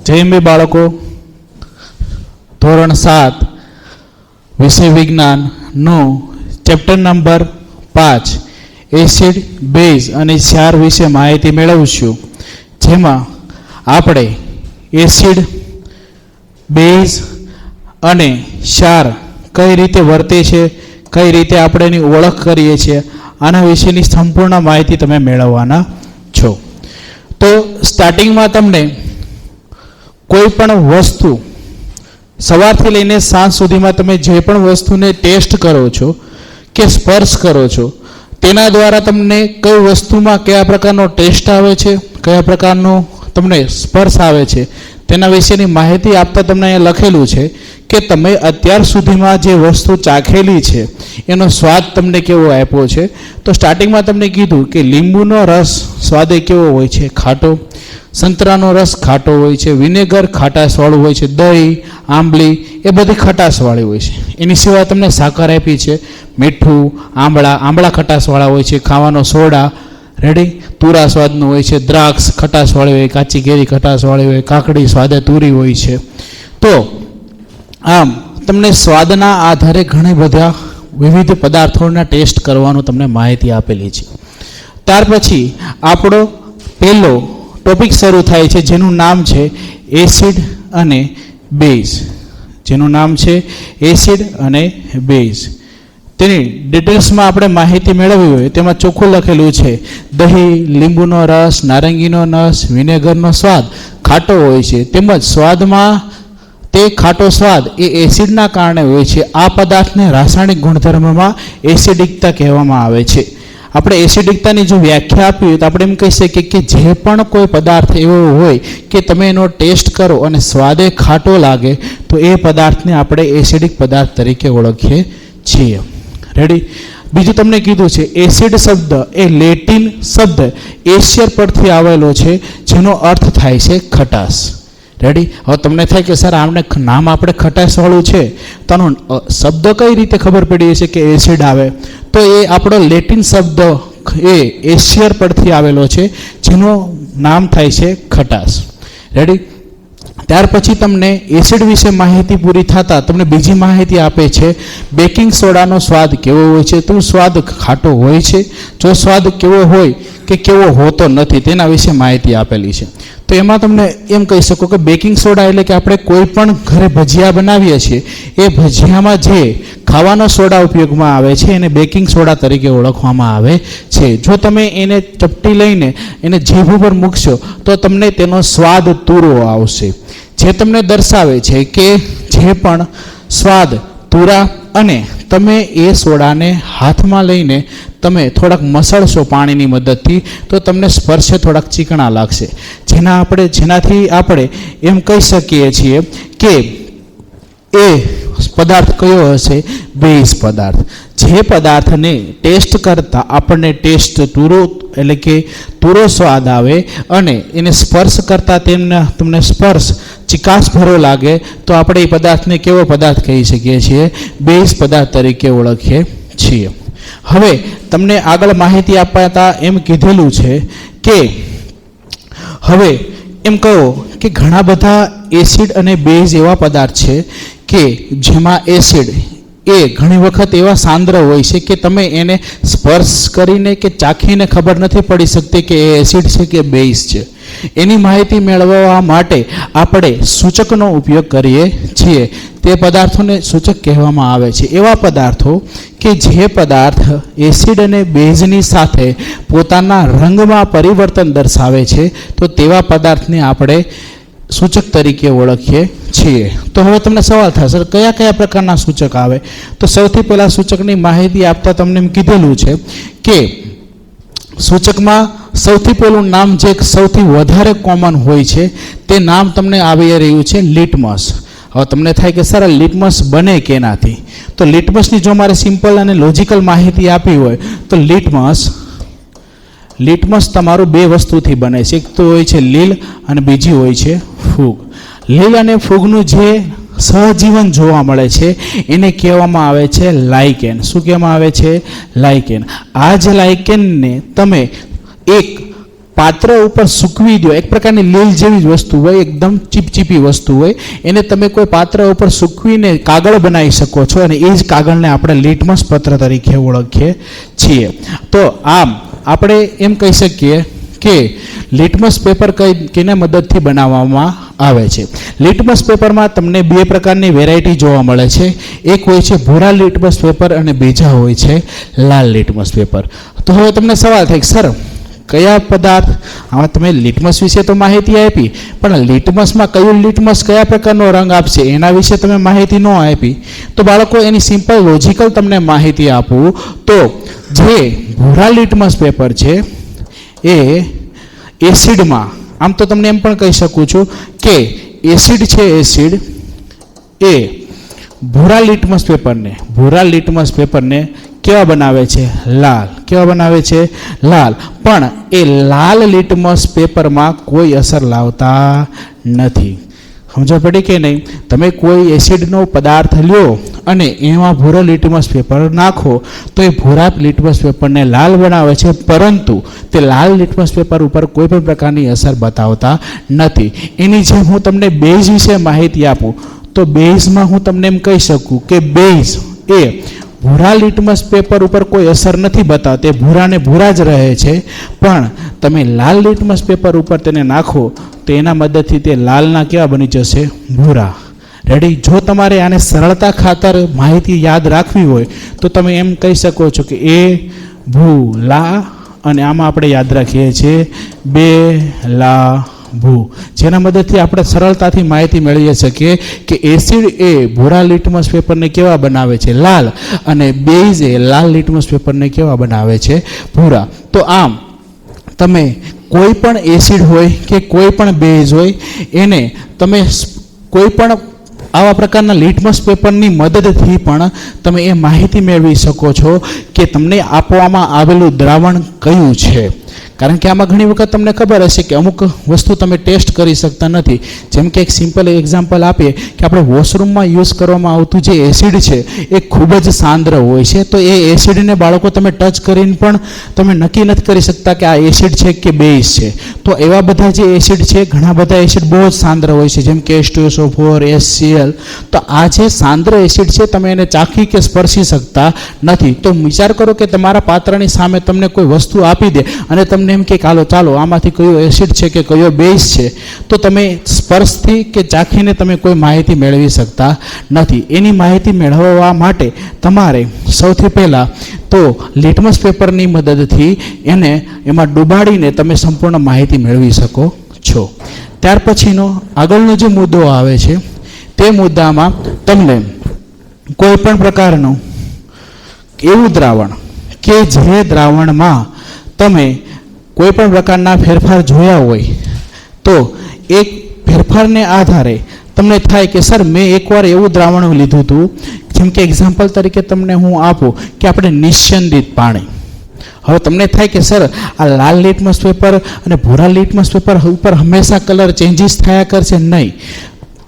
જયંબી બાળકો, ધોરણ 7 વિષય વિજ્ઞાનનું ચેપ્ટર નંબર 5 એસિડ, બેઝ અને ક્ષાર વિશે માહિતી મેળવશું. જેમાં આપણે એસિડ, બેઝ અને ક્ષાર કઈ રીતે વર્તે છે, કઈ રીતે આપણે એની ઓળખ કરીએ છીએ, આના વિશેની સંપૂર્ણ માહિતી તમે મેળવવાના છો. તો સ્ટાર્ટિંગમાં તમને કોઈ પણ વસ્તુ સવારથી લઈને સાંજ સુધીમાં તમે જે પણ વસ્તુને ટેસ્ટ કરો છો કે સ્પર્શ કરો છો, તેના દ્વારા તમને કઈ વસ્તુમાં કયા પ્રકારનો ટેસ્ટ આવે છે, કયા પ્રકારનો તમને સ્પર્શ આવે છે, તેના વિશેની માહિતી આપતા તમને અહીંયા લખેલું છે કે તમે અત્યાર સુધીમાં જે વસ્તુ ચાખેલી છે એનો સ્વાદ તમને કેવો આપ્યો છે. તો સ્ટાર્ટિંગમાં તમને કીધું કે લીંબુનો રસ સ્વાદે કેવો હોય છે, ખાટો. સંતરાનો રસ ખાટો હોય છે. વિનેગર ખાટાશવાળું હોય છે. દહીં, આંબલી એ બધી ખટાશવાળી હોય છે. એની સિવાય તમને સાકર આપી છે, મીઠું, આંબળા ખટાશવાળા હોય છે. ખાવાનો સોડા રેડી તુરા સ્વાદનું હોય છે. દ્રાક્ષ ખટાશવાળી હોય, કાચી કેરી ખટાશવાળી હોય, કાકડી સ્વાદે તુરી હોય છે. તો આમ તમને સ્વાદના આધારે ઘણા બધા વિવિધ પદાર્થોના ટેસ્ટ કરવાનું તમને માહિતી આપેલી છે. ત્યાર પછી આપણો પહેલો ટોપિક શરૂ થાય છે જેનું નામ છે એસિડ અને બેઝ. જેનું નામ છે એસિડ અને બેઝ. તેની ડિટેલ્સમાં આપણે માહિતી મેળવવી હોય તેમાં ચોખ્ખું લખેલું છે દહીં, લીંબુનો રસ, નારંગીનો રસ, વિનેગરનો સ્વાદ ખાટો હોય છે. તેમજ સ્વાદમાં તે ખાટો સ્વાદ એ એસિડના કારણે હોય છે. આ પદાર્થને રાસાયણિક ગુણધર્મમાં એસિડિકતા કહેવામાં આવે છે. આપણે એસિડિકતાની જો વ્યાખ્યા આપી હોય તો આપણે એમ કહી શકીએ કે જે પણ કોઈ પદાર્થ એવો હોય કે તમે એનો ટેસ્ટ કરો અને સ્વાદે ખાટો લાગે તો એ પદાર્થને આપણે એસિડિક પદાર્થ તરીકે ઓળખીએ છીએ. રેડી. બીજું તમને કીધું છે એસિડ શબ્દ એ લેટિન શબ્દ એશિયર પરથી આવેલો છે જેનો અર્થ થાય છે ખટાશ. રેડી. હવે તમને થાય કે સર આમને નામ આપણે ખટાશવાળું છે તો આનો શબ્દ કઈ રીતે ખબર પડી છે કે એસિડ આવે? તો એ આપણો લેટિન શબ્દ એ એશિયર પરથી આવેલો છે જેનું નામ થાય છે ખટાશ. રેડી. ત્યાર પછી તમને એસિડ વિશે માહિતી પૂરી થતાં તમને બીજી માહિતી આપે છે બેકિંગ સોડાનો સ્વાદ કેવો હોય છે. તો સ્વાદ ખાટો હોય છે? જો સ્વાદ કેવો હોય કે કેવો હોતો નથી તેના વિશે માહિતી આપેલી છે. તો એમાં તમને એમ કહી શકો કે બેકિંગ સોડા એટલે કે આપણે કોઈ પણ ઘરે ભજીયા બનાવીએ છીએ એ ભજીયામાં જે ખાવાનો સોડા ઉપયોગમાં આવે છે એને બેકિંગ સોડા તરીકે ઓળખવામાં આવે છે. જો તમે એને ચપટી લઈને એને જીભ ઉપર મૂકશો તો તમને તેનો સ્વાદ તુરો આવશે, જે તમને દર્શાવે છે કે જે પણ સ્વાદ તુરા અને તમે એ સોડાને હાથમાં લઈને તમે થોડાક મસળશો પાણીની મદદથી તો તમને સ્પર્શે થોડાક ચીકણા લાગશે, જેનાથી આપણે એમ કહી શકીએ છીએ કે એ પદાર્થ કયો હશે? બેઝ પદાર્થ. જે પદાર્થને ટેસ્ટ કરતાં આપણને ટેસ્ટ તુરો એટલે કે તુરો સ્વાદ આવે અને એને સ્પર્શ કરતાં તમને સ્પર્શ ચિકાસ ભરો લાગે તો આપણે એ પદાર્થને કેવો પદાર્થ કહી શકીએ છીએ? બેઝ પદાર્થ તરીકે ઓળખીએ છીએ. હવે તમને આગળ માહિતી આપતા એમ કીધેલું છે કે હવે એમ કહો કે ઘણા બધા એસિડ અને બેઝ એવા પદાર્થ છે કે જેમાં એસિડ એ ઘણી વખત એવા સાંદ્ર હોય છે કે તમે એને સ્પર્શ કરીને કે ચાખીને ખબર નથી પડી શકતી કે એ એસિડ છે કે બેઝ છે. એની માહિતી મેળવવા માટે આપણે સૂચકનો ઉપયોગ કરીએ છીએ. તે પદાર્થોને સૂચક કહેવામાં આવે છે. એવા પદાર્થો કે જે પદાર્થ એસિડ અને બેઝની સાથે પોતાના રંગમાં પરિવર્તન દર્શાવે છે તો તેવા પદાર્થને આપણે સૂચક તરીકે ઓળખીએ છીએ. તો હવે તમને સવાલ થશે કયા કયા પ્રકારના સૂચક આવે? તો સૌથી પહેલાં સૂચકની માહિતી આપતા તમને એમ કીધેલું છે કે સૂચકમાં સૌથી પહેલું નામ જે સૌથી વધારે કોમન હોય છે તે નામ તમને આવી રહ્યું છે લિટમસ. હવે તમને થાય કે સર લિટમસ બને કેનાથી? તો લિટમસની જો મારે સિમ્પલ અને લોજિકલ માહિતી આપી હોય તો લિટમસ તમારું બે વસ્તુથી બને છે. એક તો હોય છે લીલ અને બીજી હોય છે ફૂગ. લીલ અને ફૂગનું જે સહજીવન જોવા મળે છે એને કહેવામાં આવે છે લાઇકેન. શું કહેવામાં આવે છે? લાઇકેન. આ જ લાઇકેનને તમે એક પાત્ર ઉપર સૂકવી દો, એક પ્રકારની લીલ જેવી જ વસ્તુ હોય, એકદમ ચીપચીપી વસ્તુ હોય, એને તમે કોઈ પાત્ર ઉપર સૂકવીને કાગળ બનાવી શકો છો અને એ જ કાગળને આપણે લિટમસ પત્ર તરીકે ઓળખીએ છીએ. તો આમ આપણે એમ કહી શકીએ કે લિટમસ પેપર કેના મદદથી બનાવવામાં આવે છે. લિટમસ પેપરમાં તમને બે પ્રકારની વેરાયટી જોવા મળે છે. એક હોય છે ભૂરા લિટમસ પેપર અને બીજા હોય છે લાલ લિટમસ પેપર. તો હવે તમને સવાલ થાય સર કયા પદાર્થ, આમાં તમે લિટમસ વિશે તો માહિતી આપી, પણ લિટમસમાં કયું લિટમસ કયા પ્રકારનો રંગ આપશે એના વિશે તમે માહિતી ન આપી. તો બાળકો એની સિમ્પલ લોજિકલ તમને માહિતી આપું તો જે ભૂરા લિટમસ પેપર છે એ એસિડમાં, આમ તો તમને એમ પણ કહી શકું છું કે એસિડ છે, એસિડ એ ભૂરા લિટમસ પેપરને કેવા બનાવે છે? લાલ. કેવા બનાવે છે? લાલ. પણ એ લાલ લિટમસ પેપરમાં કોઈ અસર લાવતા નથી. સમજ પડી કે નહીં? તમે કોઈ એસિડનો પદાર્થ લ્યો અને એમાં ભૂરો લિટમસ પેપર નાખો તો એ ભૂરા લિટમસ પેપરને લાલ બનાવે છે, પરંતુ તે લાલ લિટમસ પેપર ઉપર કોઈ પણ પ્રકારની અસર બતાવતા નથી. એની જેમ હું તમને બેઝ વિશે માહિતી આપું તો બેઝમાં હું તમને એમ કહી શકું કે બેઝ એ ભૂરા લિટમસ પેપર ઉપર કોઈ અસર નથી બતાવતા, તે ભૂરાને ભૂરા જ રહે છે, પણ તમે લાલ લિટમસ પેપર ઉપર તેને નાખો તો એના મદદથી તે લાલના કેવા બની જશે? ભૂરા. રેડી? જો તમારે આને સરળતા ખાતર માહિતી યાદ રાખવી હોય તો તમે એમ કહી શકો છો કે એ ભૂલા, અને આમાં આપણે યાદ રાખીએ છીએ બે લા ભૂ, જેના મદદથી આપણે સરળતાથી માહિતી મેળવી શકીએ કે એસિડ એ ભૂરા લિટમસ પેપરને કેવા બનાવે છે? લાલ. અને બેઝ એ લાલ લિટમસ પેપરને કેવા બનાવે છે? ભૂરા. તો આમ તમે કોઈ પણ એસિડ હોય કે કોઈ પણ બેઝ હોય એને તમે કોઈ પણ આવા પ્રકારના લિટમસ પેપરની મદદથી પણ તમે એ માહિતી મેળવી શકો છો કે તમને આપવામાં આવેલું દ્રાવણ કયું છે. કારણ કે આમાં ઘણી વખત તમને ખબર હશે કે અમુક વસ્તુ તમે ટેસ્ટ કરી શકતા નથી. જેમ કે એક સિમ્પલ એક્ઝામ્પલ આપીએ કે આપણે વોશરૂમમાં યુઝ કરવામાં આવતું જે એસિડ છે એ ખૂબ જ સાંદ્ર હોય છે, તો એ એસિડને બાળકો તમે ટચ કરીને પણ તમે નક્કી નથી કરી શકતા કે આ એસિડ છે કે બેઝ છે. તો એવા બધા જે એસિડ છે, ઘણા બધા એસિડ બહુ જ સાંદ્ર હોય છે, જેમ કે H2SO4, HCl. તો આ જે સાંદ્ર એસિડ છે તમે એને ચાખી કે સ્પર્શી શકતા નથી. તો વિચાર કરો કે તમારા પાત્રની સામે તમને કોઈ વસ્તુ આપી દે અને તમને એમ કે ચાલો આમાંથી કયો એસિડ છે કે કયો બેઝ છે, તો તમે સ્પર્શથી કે ચાખીને તમે કોઈ માહિતી મેળવી શકતા નથી. એની માહિતી મેળવવા માટે તમારે સૌથી પહેલાં તો લિટમસ પેપરની મદદથી એને એમાં ડૂબાડીને તમે સંપૂર્ણ માહિતી મેળવી શકો છો. ત્યાર પછીનો આગળનો જે મુદ્દો આવે છે તે મુદ્દામાં તમને કોઈ પણ પ્રકારનું એવું દ્રાવણ કે જે દ્રાવણમાં તમે કોઈ પણ પ્રકારના ફેરફાર જોયા હોય તો એક ફેરફારને આધારે તમને થાય કે સર મેં એકવાર એવું દ્રાવણ લીધું હતું, જેમ કે એક્ઝામ્પલ તરીકે તમને હું આપું કે આપણે નિસ્યંદિત પાણી. હવે તમને થાય કે સર આ લાલ લિટમસ પેપર અને ભૂરા લિટમસ પેપર ઉપર હંમેશા કલર ચેન્જીસ થયા કરશે. નહીં.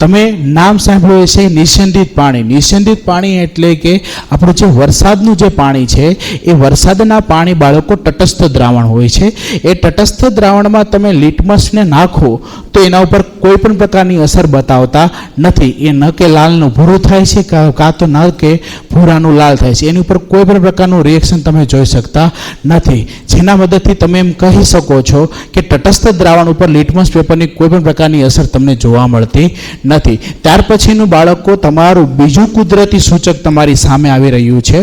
તમે નામ સાંભળ્યું છે નિસ્યંદિત પાણી. નિસ્યંદિત પાણી એટલે કે આપણું જે વરસાદનું જે પાણી છે એ વરસાદના પાણી બાળકો તટસ્થ દ્રાવણ હોય છે. એ તટસ્થ દ્રાવણમાં તમે લિટમસને નાખો તો એના ઉપર કોઈ પણ પ્રકારની અસર બતાવતા નથી. એ ન કે લાલનું ભૂરું થાય છે કાં તો ન કે ભૂરાનું લાલ થાય છે, એની ઉપર કોઈ પણ પ્રકારનું રિએક્શન તમે જોઈ શકતા નથી. જેના મદદથી તમે એમ કહી શકો છો કે તટસ્થ દ્રાવણ ઉપર લિટમસ પેપરની કોઈ પણ પ્રકારની અસર તમને જોવા મળતી નથી. ત્યાર પછીનું બાળકો તમારું બીજું કુદરતી સૂચક તમારી સામે આવી રહ્યું છે.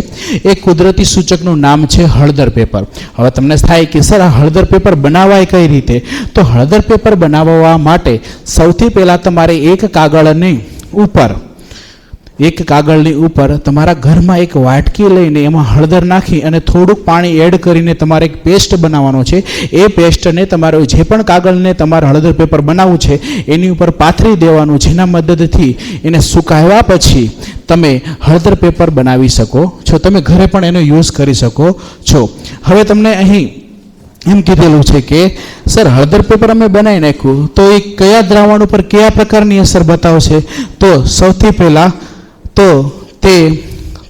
એ કુદરતી સૂચકનું નામ છે હળદર પેપર. હવે તમને થાય કે સર આ હળદર પેપર બનાવાય કઈ રીતે? તો હળદર પેપર બનાવવા માટે સૌથી પહેલાં તમારે એક કાગળની ઉપર તમારા ઘરમાં એક વાટકી લઈને એમાં હળદર નાખી અને થોડુંક પાણી એડ કરીને તમારે એક પેસ્ટ બનાવવાનો છે. એ પેસ્ટને તમારે જે પણ કાગળને તમારે હળદર પેપર બનાવવું છે એની ઉપર પાથરી દેવાનું, જેના મદદથી એને સુકાવ્યા પછી તમે હળદર પેપર બનાવી શકો છો. તમે ઘરે પણ એનો યુઝ કરી શકો છો. હવે તમને અહીં એમ કીધેલું છે કે સર હળદર પેપર અમે બનાવી નાખ્યું તો એ કયા દ્રાવણ ઉપર કયા પ્રકારની અસર બતાવશે? તો સૌથી પહેલાં તો તે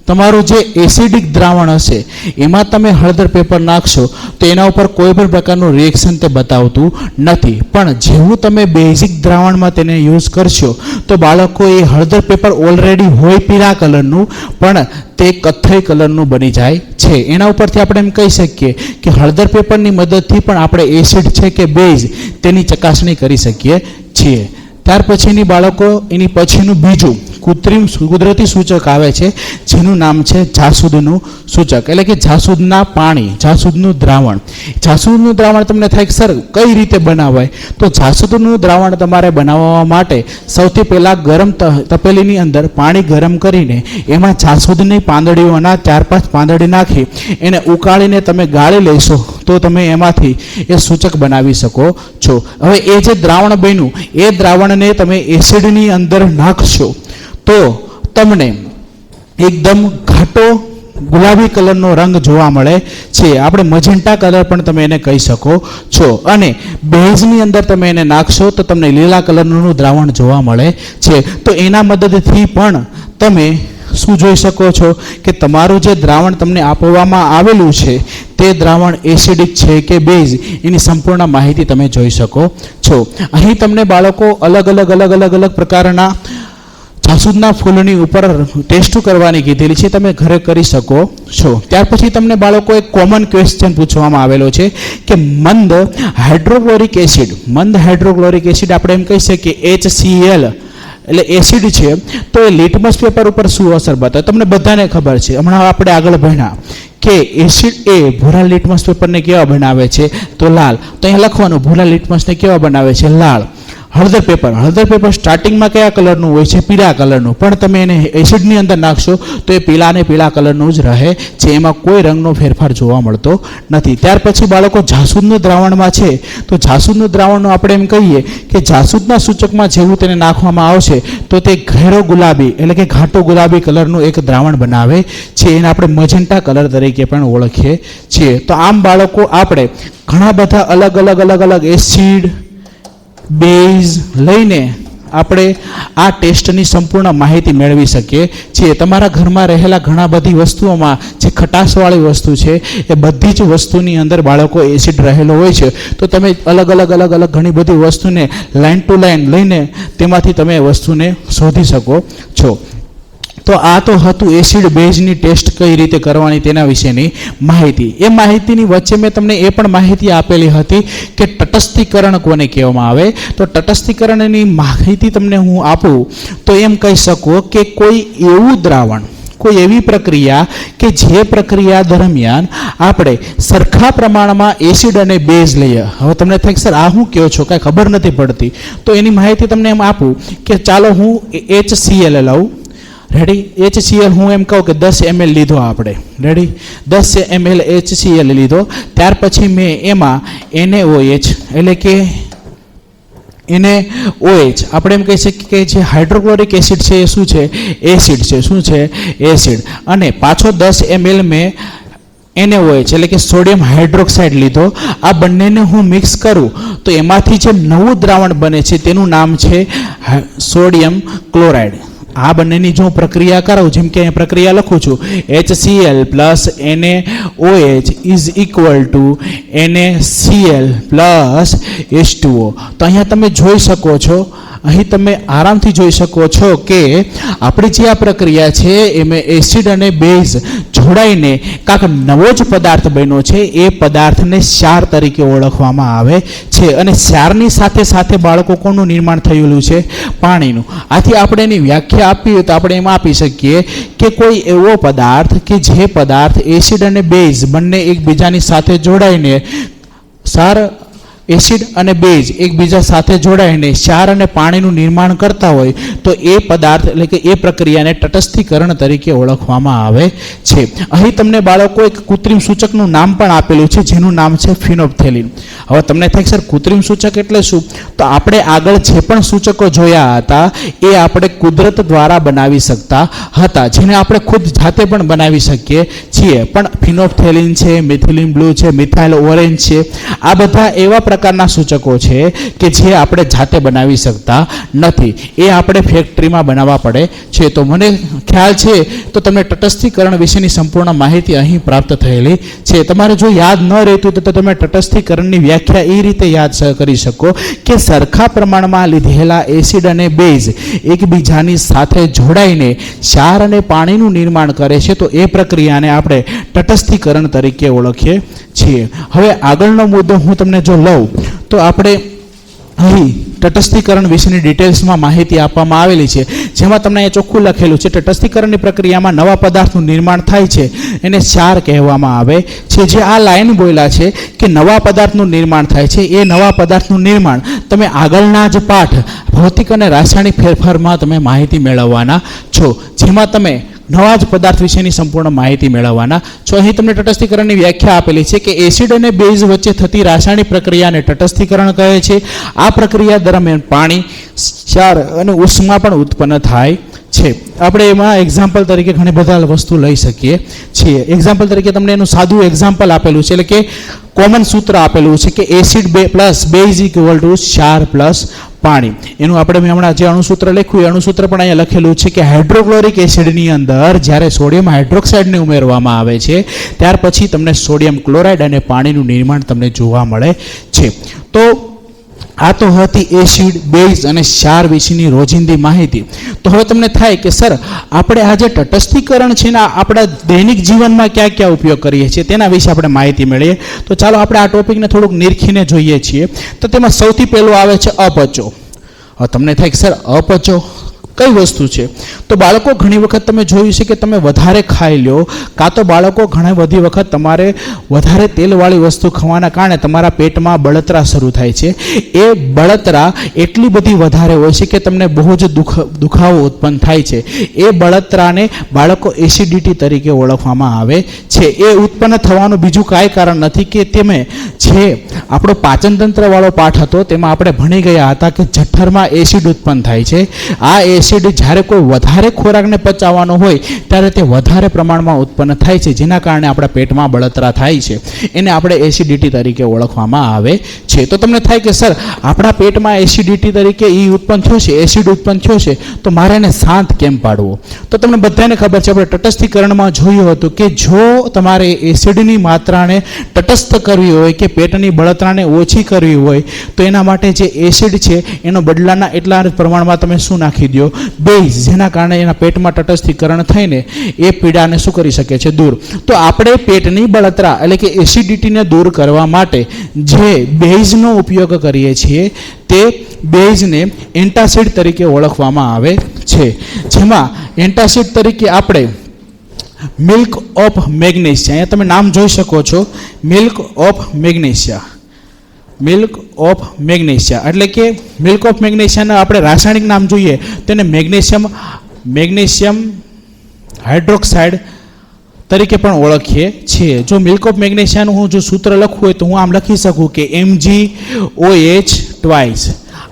તમારું જે એસિડિક દ્રાવણ હશે એમાં તમે હળદર પેપર નાખશો તો એના ઉપર કોઈ પણ પ્રકારનું રિએક્શન તે બતાવતું નથી. પણ જેવું તમે બેઝિક દ્રાવણમાં તેને યુઝ કરશો તો બાળકો એ હળદર પેપર ઓલરેડી હોય પીળા કલરનું પણ તે કથ્થઈ કલરનું બની જાય છે. એના ઉપરથી આપણે એમ કહી શકીએ કે હળદર પેપરની મદદથી પણ આપણે એસિડ છે કે બેઝ તેની ચકાસણી કરી શકીએ છીએ. ત્યાર પછીની બાળકો એની પછીનું બીજું કુદરતી સૂચક આવે છે જેનું નામ છે જાસૂદનું સૂચક, એટલે કે જાસૂદના પાણી, જાસૂદનું દ્રાવણ. જાસૂદનું દ્રાવણ તમને થાય કે સર કઈ રીતે બનાવાય? તો જાસૂદનું દ્રાવણ તમારે બનાવવા માટે સૌથી પહેલાં ગરમ તપેલીની અંદર પાણી ગરમ કરીને એમાં જાસૂદની પાંદડીઓના 4-5 પાંદડી નાખી એને ઉકાળીને તમે ગાળી લેશો તો તમે એમાંથી એ સૂચક બનાવી શકો છો. હવે એ જે દ્રાવણ બન્યું એ દ્રાવણને તમે એસિડની અંદર નાખશો તો તમને એકદમ ઘાટો ગુલાબી કલરનો રંગ જોવા મળે છે. આપણે મજેન્ટા કલર પણ તમે એને કહી શકો છો. અને બેઝની અંદર તમે એને નાખશો તો તમને લીલા કલરનું દ્રાવણ જોવા મળે છે. તો એના મદદથી પણ તમે શું જોઈ શકો છો કે તમારું જે દ્રાવણ તમને આપવામાં આવેલું છે તે દ્રાવણ એસિડિક છે કે બેઝ એની સંપૂર્ણ માહિતી તમે જોઈ શકો છો. અહીં તમને બાળકો અલગ અલગ પ્રકારના જાસૂદના ફૂલની ઉપર ટેસ્ટ કરવાની કીધેલી છે, તમે ઘરે કરી શકો છો. ત્યાર પછી તમને બાળકો એક કોમન ક્વેશ્ચન પૂછવામાં આવેલો છે કે મંદ હાઇડ્રોક્લોરિક એસિડ આપણે એમ કહી શકીએ HCl એટલે એસિડ છે, તો એ લિટમસ પેપર ઉપર શું અસર બતાવે? તમને બધાને ખબર છે, હમણાં આપણે આગળ ભણ્યા કે એસિડ એ ભૂરા લિટમસ પેપરને કેવા બનાવે છે? તો લાલ. તો અહીંયા લખવાનું ભૂરા લિટમસને કેવા બનાવે છે? લાલ. હળદર પેપર સ્ટાર્ટિંગમાં કયા કલરનું હોય છે? પીળા કલરનું. પણ તમે એને એસિડની અંદર નાખશો તો એ પીળા કલરનું જ રહે છે, એમાં કોઈ રંગનો ફેરફાર જોવા મળતો નથી. ત્યાર પછી બાળકો જાસૂદનું દ્રાવણમાં છે, તો જાસૂદનું દ્રાવણનું આપણે એમ કહીએ કે જાસૂદના સૂચકમાં જેવું તેને નાખવામાં આવશે તો તે ઘેરો ગુલાબી એટલે કે ઘાટો ગુલાબી કલરનું એક દ્રાવણ બનાવે છે. એને આપણે મજેન્ટા કલર તરીકે પણ ઓળખીએ છીએ. તો આમ બાળકો આપણે ઘણા બધા અલગ એસિડ બેઝ લઈને આપણે આ ટેસ્ટની સંપૂર્ણ માહિતી મેળવી શકીએ છીએ. તમારા ઘરમાં રહેલા ઘણા બધી વસ્તુઓમાં જે ખટાશવાળી વસ્તુ છે એ બધી જ વસ્તુની અંદર બાળકો એસિડ રહેલો હોય છે. તો તમે અલગ ઘણી બધી વસ્તુને લાઇન ટુ લાઇન લઈને તેમાંથી તમે એ વસ્તુને શોધી શકો છો. તો આ તો હતું એસિડ બેઝની ટેસ્ટ કઈ રીતે કરવાની તેના વિશેની માહિતી. એ માહિતીની વચ્ચે મેં તમને એ પણ માહિતી આપેલી હતી કે તટસ્થીકરણ કોને કહેવામાં આવે? તો તટસ્થીકરણની માહિતી તમને હું આપું તો એમ કહી શકો કે કોઈ એવું દ્રાવણ, કોઈ એવી પ્રક્રિયા કે જે પ્રક્રિયા દરમિયાન આપણે સરખા પ્રમાણમાં એસિડ અને બેઝ લઈએ. હવે તમને થાય સર આ હું કહો છો, કાંઈ ખબર નથી પડતી, તો એની માહિતી તમને એમ આપું કે ચાલો હું HCl લઉં. રેડી? HCl હું એમ કહું કે 10 ml લીધો આપણે. રેડી? 10 ml HCl લીધો. ત્યાર પછી મેં એમાં NaOH એટલે કે NaOH આપણે એમ કહી શકીએ કે જે હાઇડ્રોક્લોરિક એસિડ છે એ શું છે? એસિડ છે. શું છે? એસિડ. અને પાછો 10 ml મેં NaOH એટલે કે સોડિયમ હાઇડ્રોક્સાઇડ લીધો. આ બંનેને હું મિક્સ કરું તો એમાંથી જે નવું દ્રાવણ બને છે તેનું નામ છે સોડિયમ ક્લોરાઇડ. આ બંનેની જો પ્રક્રિયા કરાવું, જેમ કે પ્રક્રિયા લખું છું HCl plus NaOH is equal to NaCl plus H2O. તો અહીંયા તમે જોઈ શકો છો, અહીં તમે આરામથી જોઈ શકો છો કે આપણી જે આ પ્રક્રિયા છે એમાં એસિડ અને બેઝ જોડાઈને કાંક નવો જ પદાર્થ બન્યો છે. એ પદાર્થને ક્ષાર તરીકે ઓળખવામાં આવે છે. અને ક્ષારની સાથે બાળકો કોનું નિર્માણ થયેલું છે? પાણીનું. આથી આપણે એની વ્યાખ્યા આપવી હોય તો આપણે એમ આપી શકીએ કે કોઈ એવો પદાર્થ કે જે પદાર્થ એસિડ અને બેઝ બંને એકબીજાની સાથે જોડાઈને એસિડ અને બેઝ એકબીજા સાથે જોડાઈને ક્ષાર અને પાણીનું નિર્માણ કરતા હોય તો એ પદાર્થ એટલે કે એ પ્રક્રિયાને તટસ્થીકરણ તરીકે ઓળખવામાં આવે છે. અહીં તમને બાળકો એક કૃત્રિમ સૂચકનું નામ પણ આપેલું છે જેનું નામ છે ફિનોપ્થેલિન. હવે તમને થાય સર કૃત્રિમ સૂચક એટલે શું? તો આપણે આગળ જે પણ સૂચકો જોયા હતા એ આપણે કુદરત દ્વારા બનાવી શકતા હતા, જેને આપણે ખુદ જાતે પણ બનાવી શકીએ છીએ. પણ ફિનોપ્થેલિન છે, મિથિલિન બ્લુ છે, મિથાઇલ ઓરેન્જ છે, આ બધા એવા પ્રકારના સૂચકો છે કે જે આપણે જાતે બનાવી શકતા નથી, એ આપણે ફેક્ટરીમાં બનાવવા પડે છે. તો મને ખ્યાલ છે તો તમને તટસ્થીકરણ વિશેની સંપૂર્ણ માહિતી અહીં પ્રાપ્ત થયેલી છે. તમારે જો યાદ ન રહેતું તો તમે તટસ્થીકરણની વ્યાખ્યા એ રીતે યાદ કરી શકો કે સરખા પ્રમાણમાં લીધેલા એસિડ અને બેઝ એકબીજાની સાથે જોડાઈને ક્ષાર અને પાણીનું નિર્માણ કરે છે. તો એ પ્રક્રિયાને આપણે તટસ્થીકરણ તરીકે ઓળખીએ છીએ. હવે આગળનો મુદ્દો હું તમને જો લઉં તો આપણે અહીં તટસ્થીકરણ વિશેની ડિટેલ્સમાં માહિતી આપવામાં આવેલી છે, જેમાં તમને એ ચોખ્ખું લખેલું છે તટસ્થીકરણની પ્રક્રિયામાં નવા પદાર્થનું નિર્માણ થાય છે એને ક્ષાર કહેવામાં આવે છે. જે આ લાઈન બોલ્યા છે કે નવા પદાર્થનું નિર્માણ થાય છે, એ નવા પદાર્થનું નિર્માણ તમે આગળના જ પાઠ ભૌતિક અને રાસાયણિક ફેરફારમાં તમે માહિતી મેળવવાના છો, જેમાં તમે નવા જ પદાર્થ વિશેની સંપૂર્ણ માહિતી મેળવવાના છો. અહીં તમને તટસ્થીકરણની વ્યાખ્યા આપેલી છે કે એસિડ અને બેઝ વચ્ચે થતી રાસાયણિક પ્રક્રિયાને તટસ્થીકરણ કહે છે. આ પ્રક્રિયા દરમિયાન પાણી, ક્ષાર અને ઉષ્મા પણ ઉત્પન્ન થાય છે. આપણે એમાં એક્ઝામ્પલ તરીકે ઘણી બધા વસ્તુ લઈ શકીએ છીએ. એક્ઝામ્પલ તરીકે તમને એનું સાદું એક્ઝામ્પલ આપેલું છે, એટલે કે કોમન સૂત્ર આપેલું છે કે acid plus base equal to ક્ષાર પ્લસ પાણી. એનું આપણે મેં હમણાં જે અણુસૂત્ર લખ્યું એ અણુસૂત્ર પણ અહીંયા લખેલું છે કે હાઇડ્રોક્લોરિક એસિડની અંદર જ્યારે સોડિયમ હાઇડ્રોક્સાઇડને ઉમેરવામાં આવે છે ત્યાર પછી તમને સોડિયમ ક્લોરાઇડ અને પાણીનું નિર્માણ તમને જોવા મળે છે. તો આ તો હતી એસિડ, બેઝ અને ક્ષાર વિશેની રોજિંદી માહિતી. તો હવે તમને થાય કે સર આપણે આ જે તટસ્થીકરણ છે ને આપણા દૈનિક જીવનમાં ક્યાં ક્યાં ઉપયોગ કરીએ છીએ તેના વિશે આપણે માહિતી મેળવીએ. તો ચાલો આપણે આ ટોપિકને થોડુંક નિરખીને જોઈએ છીએ. તો તેમાં સૌથી પહેલું આવે છે અપચો. હવે તમને થાય કે સર અપચો કઈ વસ્તુ છે? તો બાળકો ઘણી વખત તમે જોયું છે કે તમે વધારે ખાઈ લો, કાં તો બાળકો ઘણી બધી વખત તમારે વધારે તેલવાળી વસ્તુ ખાવાના કારણે તમારા પેટમાં બળતરા શરૂ થાય છે. એ બળતરા એટલી બધી વધારે હોય છે કે તમને બહુ જ દુખાવો ઉત્પન્ન થાય છે. એ બળતરાને બાળકો એસિડિટી તરીકે ઓળખવામાં આવે છે. એ ઉત્પન્ન થવાનું બીજું કાંઈ કારણ નથી કે તમે જે આપણો પાચનતંત્રવાળો પાઠ હતો તેમાં આપણે ભણી ગયા હતા કે જઠરમાં એસિડ ઉત્પન્ન થાય છે. આ એસિડ જ્યારે કોઈ વધારે ખોરાકને પચાવવાનો હોય ત્યારે તે વધારે પ્રમાણમાં ઉત્પન્ન થાય છે, જેના કારણે આપણા પેટમાં બળતરા થાય છે. એને આપણે એસિડિટી તરીકે ઓળખવામાં આવે છે. તો તમને થાય કે સર આપણા પેટમાં એસિડિટી તરીકે ઉત્પન્ન થયો છે, એસિડ ઉત્પન્ન થયો છે, તો મારે એને શાંત કેમ પાડવો? તો તમને બધાને ખબર છે, આપણે તટસ્થીકરણમાં જોયું હતું કે જો તમારે એસિડની માત્રાને તટસ્થ કરવી હોય કે પેટની બળતરાને ઓછી કરવી હોય તો એના માટે જે એસિડ છે એનો બદલાના એટલા પ્રમાણમાં તમે શું નાખી દો? બેઝ, જેના કારણે એના પેટમાં તટસ્થીકરણ થઈને એ પીડાને શું કરી શકે છે? દૂર. તો આપણે પેટની બળતરા એટલે કે એસિડિટીને દૂર કરવા માટે જે બેઝનો ઉપયોગ કરીએ છીએ તે બેઝને એન્ટાસિડ તરીકે ઓળખવામાં આવે છે. જેમાં એન્ટાસિડ તરીકે આપણે મિલ્ક ઓફ મેગ્નેશિયા, અહીંયા તમે નામ જોઈ શકો છો, milk of magnesia. Milk of magnesia એટલે કે મિલ્ક ઓફ મેગ્નેશિયાના આપણે રાસાયણિક નામ જોઈએ તેને મેગ્નેશિયમ હાઇડ્રોક્સાઇડ તરીકે પણ ઓળખીએ છીએ. જો મિલ્ક ઓફ મેગ્નેશિયાનું હું જો સૂત્ર લખવું હોય તો હું આમ લખી શકું કે MgOH ટ્વાઇસ.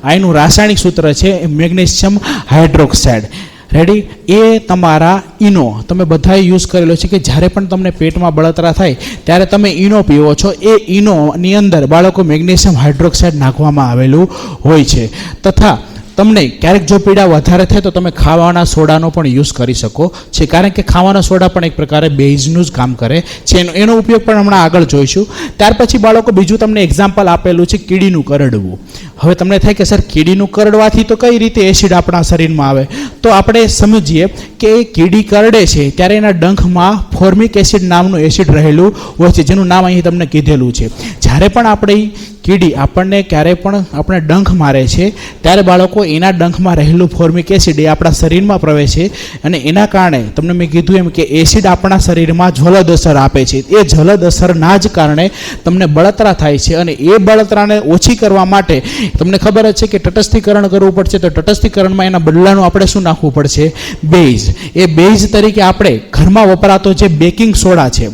આ એનું રાસાયણિક સૂત્ર છે મેગ્નેશિયમ હાઇડ્રોક્સાઇડ. રેડી? એ તમારા ઈનો તમે બધાએ યુઝ કરેલો છે કે જ્યારે પણ તમને પેટમાં બળતરા થાય ત્યારે તમે ઈનો પીવો છો. એ ઈનોની અંદર બાળકો મેગ્નેશિયમ હાઇડ્રોક્સાઇડ નાખવામાં આવેલું હોય છે. તથા તમને ક્યારેક જો પીડા વધારે થાય તો તમે ખાવાના સોડાનો પણ યુઝ કરી શકો છો, કારણ કે ખાવાના સોડા પણ એક પ્રકારે બેઝનું જ કામ કરે છે. એનો ઉપયોગ પણ હમણાં આગળ જોઈશું. ત્યાર પછી બાળકો બીજું તમને એક્ઝામ્પલ આપેલું છે કીડીનું કરડવું. હવે તમને થાય કે સર કીડીનું કરડવાથી તો કઈ રીતે એસિડ આપણા શરીરમાં આવે? તો આપણે સમજીએ કે એ કીડી કરડે છે ત્યારે એના ડંખમાં ફોર્મિક એસિડ નામનું એસિડ રહેલું હોય છે, જેનું નામ અહીં તમને કીધેલું છે. જ્યારે પણ આપણે કીડી આપણને ક્યારેય પણ આપણે ડંખ મારે છે ત્યારે બાળકો એના ડંખમાં રહેલું ફોર્મિક એસિડ એ આપણા શરીરમાં પ્રવેશે અને એના કારણે તમને મેં કીધું એમ કે એસિડ આપણા શરીરમાં જલદ અસર આપે છે. એ જલદ અસરના જ કારણે તમને બળતરા થાય છે અને એ બળતરાને ઓછી કરવા માટે તમને ખબર જ છે કે તટસ્થીકરણ કરવું પડશે. તો તટસ્થીકરણમાં એના બદલાનું આપણે શું નાખવું પડશે? બેઝ. એ બેઝ તરીકે આપણે ઘરમાં વપરાતો જે બેકિંગ સોડા છે,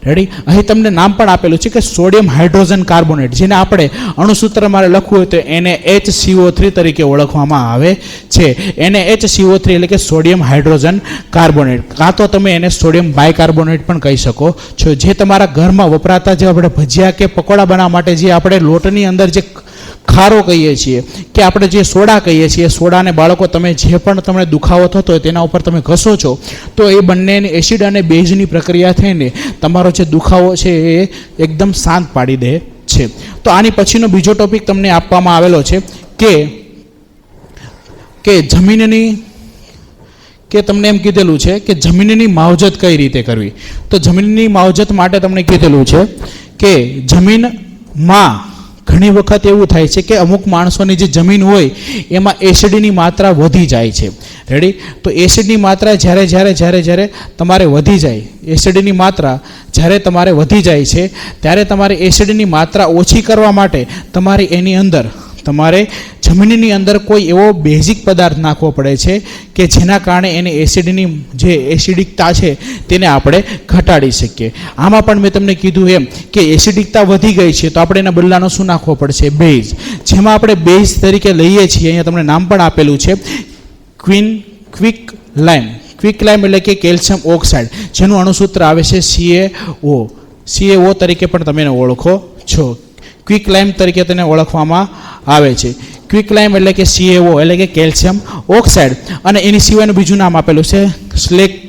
રેડી. અહીં તમને નામ પણ આપેલું છે કે સોડિયમ હાઇડ્રોજન કાર્બોનેટ, જેને આપણે અણુસૂત્રમાં લખવું હોય તો NaHCO3 તરીકે ઓળખવામાં આવે છે. NaHCO3 એટલે કે સોડિયમ હાઇડ્રોજન કાર્બોનેટ, કાં તો તમે એને સોડિયમ બાયકાર્બોનેટ પણ કહી શકો છો. જે તમારા ઘરમાં વપરાતા જે આપણે ભજીયા કે પકોડા બનાવવા માટે જે આપણે લોટની અંદર જે ખારો કહીએ છીએ કે આપણે જે સોડા કહીએ છીએ, સોડાને બાળકો તમે જે પણ તમને દુખાવો થતો હોય તેના ઉપર તમે ઘસો છો તો એ બંનેની એસિડ અને બેઝની પ્રક્રિયા થઈને તમારો જે દુખાવો છે એ એકદમ શાંત પાડી દે છે. તો આની પછીનો બીજો ટોપિક તમને આપવામાં આવેલો છે કે જમીનની કે તમને એમ કીધેલું છે કે જમીનની માવજત કઈ રીતે કરવી. તો જમીનની માવજત માટે તમને કીધેલું છે કે જમીનમાં ઘણી વખત એવું થાય છે કે અમુક માણસોની જે જમીન હોય એમાં એસિડની માત્રા વધી જાય છે. રેડી. તો એસિડની માત્રા જ્યારે તમારે વધી જાય, એસિડની માત્રા જ્યારે તમારે વધી જાય છે ત્યારે તમારે એસિડની માત્રા ઓછી કરવા માટે તમારે એની અંદર તમારે જમીનની અંદર કોઈ એવો બેઝિક પદાર્થ નાખવો પડે છે કે જેના કારણે એને એસિડની જે એસિડિકતા છે તેને આપણે ઘટાડી શકીએ. આમાં પણ મેં તમને કીધું એમ કે એસિડિકતા વધી ગઈ છે તો આપણે એના બદલાનો શું નાખવો પડશે? બેઝ. જેમાં આપણે બેઝ તરીકે લઈએ છીએ, અહીંયા તમને નામ પણ આપેલું છે ક્વિક લાઇમ. ક્વિક લાઇમ એટલે કે કેલ્શિયમ ઓક્સાઇડ, જેનું અણુસૂત્ર આવે છે CaO તરીકે પણ તમે એને ઓળખો છો. ક્વિક લાઇમ તરીકે તેને ઓળખવામાં આવે છે. ક્વિક લાઇમ એટલે કે CaO એટલે કે કેલ્શિયમ ઓક્સાઇડ, અને એની સિવાયનું બીજું નામ આપેલું છે સ્લેક્ટ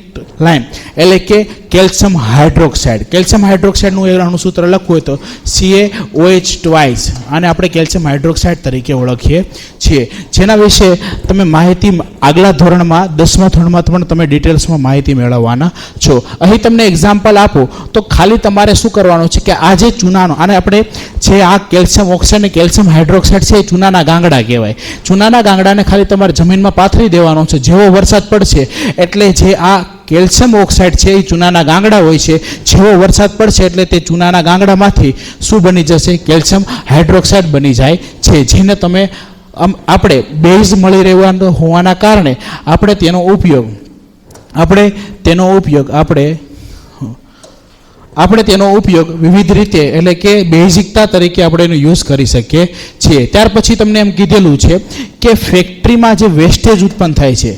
લાઇમ એટલે કે કેલ્શિયમ હાઇડ્રોક્સાઇડ. કેલ્શિયમ હાઇડ્રોક્સાઇડનું એ અણુસૂત્ર લખવું હોય તો CaOH ટ્વાઇસ, આને આપણે કેલ્શિયમ હાઇડ્રોક્સાઇડ તરીકે ઓળખીએ છીએ. જેના વિશે તમે માહિતી આગલા ધોરણમાં 10મા ધોરણમાં પણ તમે ડિટેલ્સમાં માહિતી મેળવવાના છો. અહીં તમને એક્ઝામ્પલ આપો તો ખાલી તમારે શું કરવાનું છે કે આ જે ચૂનાનો, આને આપણે જે આ કેલ્શિયમ ઓક્સાઇડ અને કેલ્શિયમ હાઇડ્રોક્સાઇડ છે એ ચૂનાના ગાંગડા કહેવાય. ચૂનાના ગાંગડાને ખાલી તમારે જમીનમાં પાથરી દેવાનો છે. જેવો વરસાદ પડશે એટલે જે આ કેલ્શિયમ ઓક્સાઇડ છે એ ચૂનાના ગાંગડા હોય છે, જેવો વરસાદ પડશે એટલે તે ચૂનાના ગાંગડામાંથી શું બની જશે? કેલ્શિયમ હાઇડ્રોક્સાઇડ બની જાય છે. જેને તમે આપણે બેઝ મળી રહેવાનો હોવાના કારણે આપણે તેનો ઉપયોગ વિવિધ રીતે એટલે કે બેઝિકતા તરીકે આપણે એનો યુઝ કરી શકીએ છીએ. ત્યાર પછી તમને એમ કીધેલું છે કે ફેક્ટરીમાં જે વેસ્ટેજ ઉત્પન્ન થાય છે,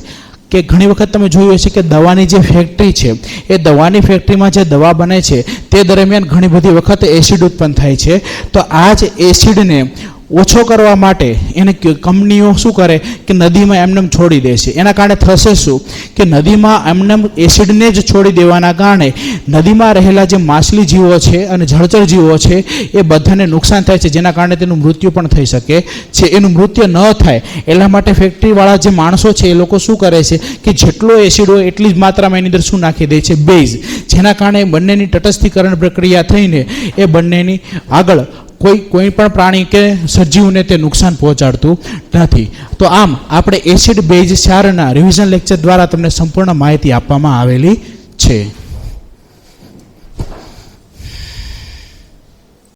કે ઘણી વખત તમે જોયું હશે કે દવાની જે ફેક્ટરી છે એ દવાની ફેક્ટરીમાં જે દવા બને છે તે દરમિયાન ઘણી બધી વખત એસિડ ઉત્પન્ન થાય છે. તો આ જ એસિડને ઓછો કરવા માટે એને કંપનીઓ શું કરે કે નદીમાં એમને છોડી દે છે. એના કારણે થશે શું કે નદીમાં એમને એસિડને જ છોડી દેવાના કારણે નદીમાં રહેલા જે માછલી જીવો છે અને જળચર જીવો છે એ બધાને નુકસાન થાય છે, જેના કારણે તેનું મૃત્યુ પણ થઈ શકે છે. એનું મૃત્યુ ન થાય એટલા માટે ફેક્ટરીવાળા જે માણસો છે એ લોકો શું કરે છે કે જેટલો એસિડ હોય એટલી જ માત્રામાં એની અંદર શું નાખી દે છે? બેઝ. જેના કારણે બંનેની તટસ્થીકરણ પ્રક્રિયા થઈને એ બંનેની આગળ કોઈ પણ પ્રાણી કે સજીવને તે નુકસાન પહોંચાડતું નથી. તો આમ આપણે એસિડ બેઝ ક્ષારના રિવિઝન લેક્ચર દ્વારા તમને સંપૂર્ણ માહિતી આપવામાં આવેલી છે.